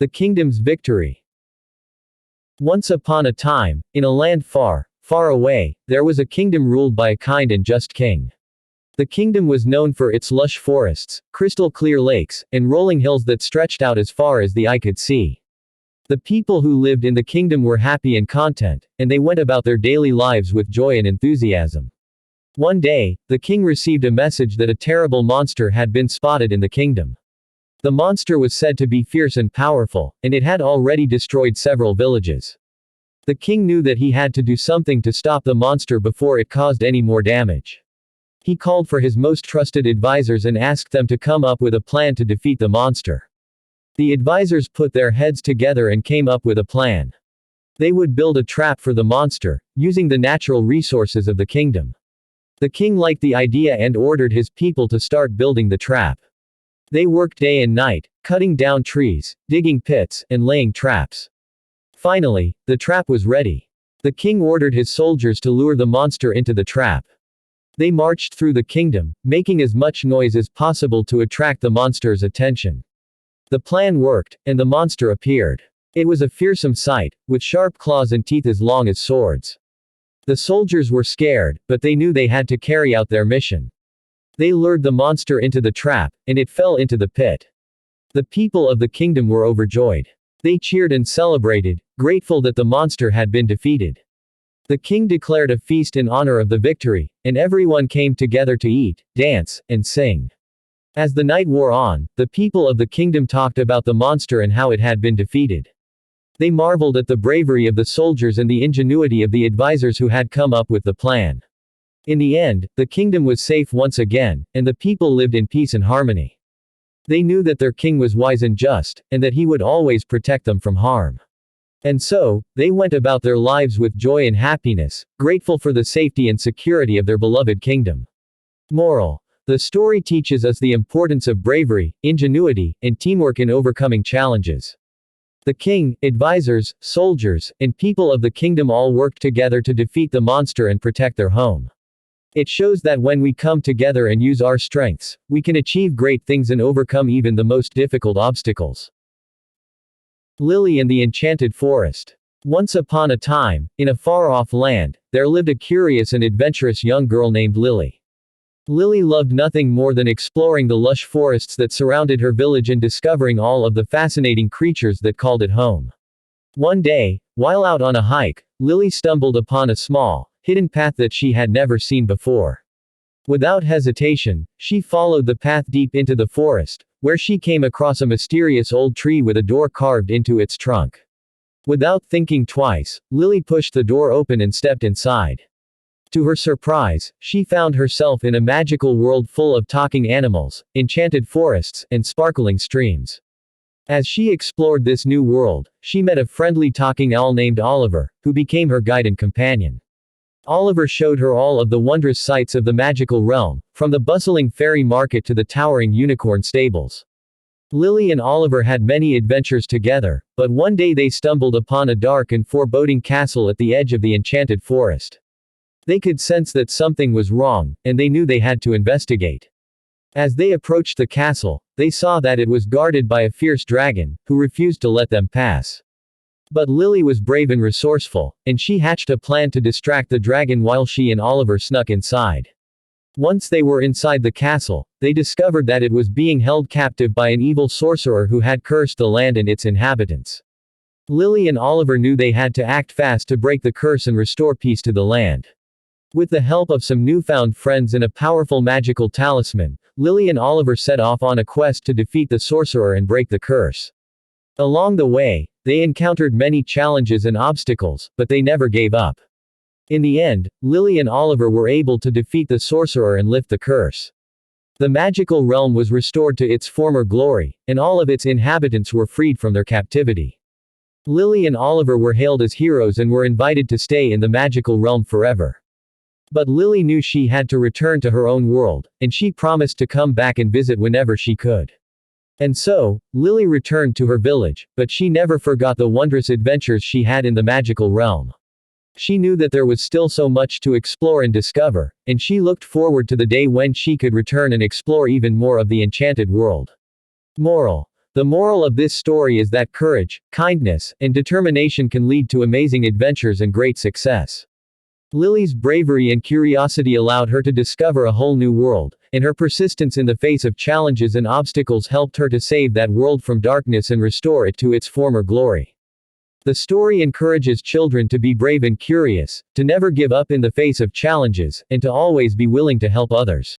The kingdom's victory. Once upon a time, in a land far, far away, there was a kingdom ruled by a kind and just king. The kingdom was known for its lush forests, crystal clear lakes, and rolling hills that stretched out as far as the eye could see. The people who lived in the kingdom were happy and content, and they went about their daily lives with joy and enthusiasm. One day, the king received a message that a terrible monster had been spotted in the kingdom. The monster was said to be fierce and powerful, and it had already destroyed several villages. The king knew that he had to do something to stop the monster before it caused any more damage. He called for his most trusted advisors and asked them to come up with a plan to defeat the monster. The advisors put their heads together and came up with a plan. They would build a trap for the monster, using the natural resources of the kingdom. The king liked the idea and ordered his people to start building the trap. They worked day and night, cutting down trees, digging pits, and laying traps. Finally, the trap was ready. The king ordered his soldiers to lure the monster into the trap. They marched through the kingdom, making as much noise as possible to attract the monster's attention. The plan worked, and the monster appeared. It was a fearsome sight, with sharp claws and teeth as long as swords. The soldiers were scared, but they knew they had to carry out their mission. They lured the monster into the trap, and it fell into the pit. The people of the kingdom were overjoyed. They cheered and celebrated, grateful that the monster had been defeated. The king declared a feast in honor of the victory, and everyone came together to eat, dance, and sing. As the night wore on, the people of the kingdom talked about the monster and how it had been defeated. They marveled at the bravery of the soldiers and the ingenuity of the advisors who had come up with the plan. In the end, the kingdom was safe once again, and the people lived in peace and harmony. They knew that their king was wise and just, and that he would always protect them from harm. And so, they went about their lives with joy and happiness, grateful for the safety and security of their beloved kingdom. Moral: the story teaches us the importance of bravery, ingenuity, and teamwork in overcoming challenges. The king, advisors, soldiers, and people of the kingdom all worked together to defeat the monster and protect their home. It shows that when we come together and use our strengths, we can achieve great things and overcome even the most difficult obstacles. Lily and the Enchanted Forest. Once upon a time, in a far-off land, there lived a curious and adventurous young girl named Lily. Lily loved nothing more than exploring the lush forests that surrounded her village and discovering all of the fascinating creatures that called it home. One day, while out on a hike, Lily stumbled upon a small, hidden path that she had never seen before. Without hesitation, she followed the path deep into the forest, where she came across a mysterious old tree with a door carved into its trunk. Without thinking twice, Lily pushed the door open and stepped inside. To her surprise, she found herself in a magical world full of talking animals, enchanted forests, and sparkling streams. As she explored this new world, she met a friendly talking owl named Oliver, who became her guide and companion. Oliver showed her all of the wondrous sights of the magical realm, from the bustling fairy market to the towering unicorn stables. Lily and Oliver had many adventures together, but one day they stumbled upon a dark and foreboding castle at the edge of the enchanted forest. They could sense that something was wrong, and they knew they had to investigate. As they approached the castle, they saw that it was guarded by a fierce dragon, who refused to let them pass. But Lily was brave and resourceful, and she hatched a plan to distract the dragon while she and Oliver snuck inside. Once they were inside the castle, they discovered that it was being held captive by an evil sorcerer who had cursed the land and its inhabitants. Lily and Oliver knew they had to act fast to break the curse and restore peace to the land. With the help of some newfound friends and a powerful magical talisman, Lily and Oliver set off on a quest to defeat the sorcerer and break the curse. Along the way, they encountered many challenges and obstacles, but they never gave up. In the end, Lily and Oliver were able to defeat the sorcerer and lift the curse. The magical realm was restored to its former glory, and all of its inhabitants were freed from their captivity. Lily and Oliver were hailed as heroes and were invited to stay in the magical realm forever. But Lily knew she had to return to her own world, and she promised to come back and visit whenever she could. And so, Lily returned to her village, but she never forgot the wondrous adventures she had in the magical realm. She knew that there was still so much to explore and discover, and she looked forward to the day when she could return and explore even more of the enchanted world. Moral: The moral of this story is that courage, kindness, and determination can lead to amazing adventures and great success. Lily's bravery and curiosity allowed her to discover a whole new world, and her persistence in the face of challenges and obstacles helped her to save that world from darkness and restore it to its former glory. The story encourages children to be brave and curious, to never give up in the face of challenges, and to always be willing to help others.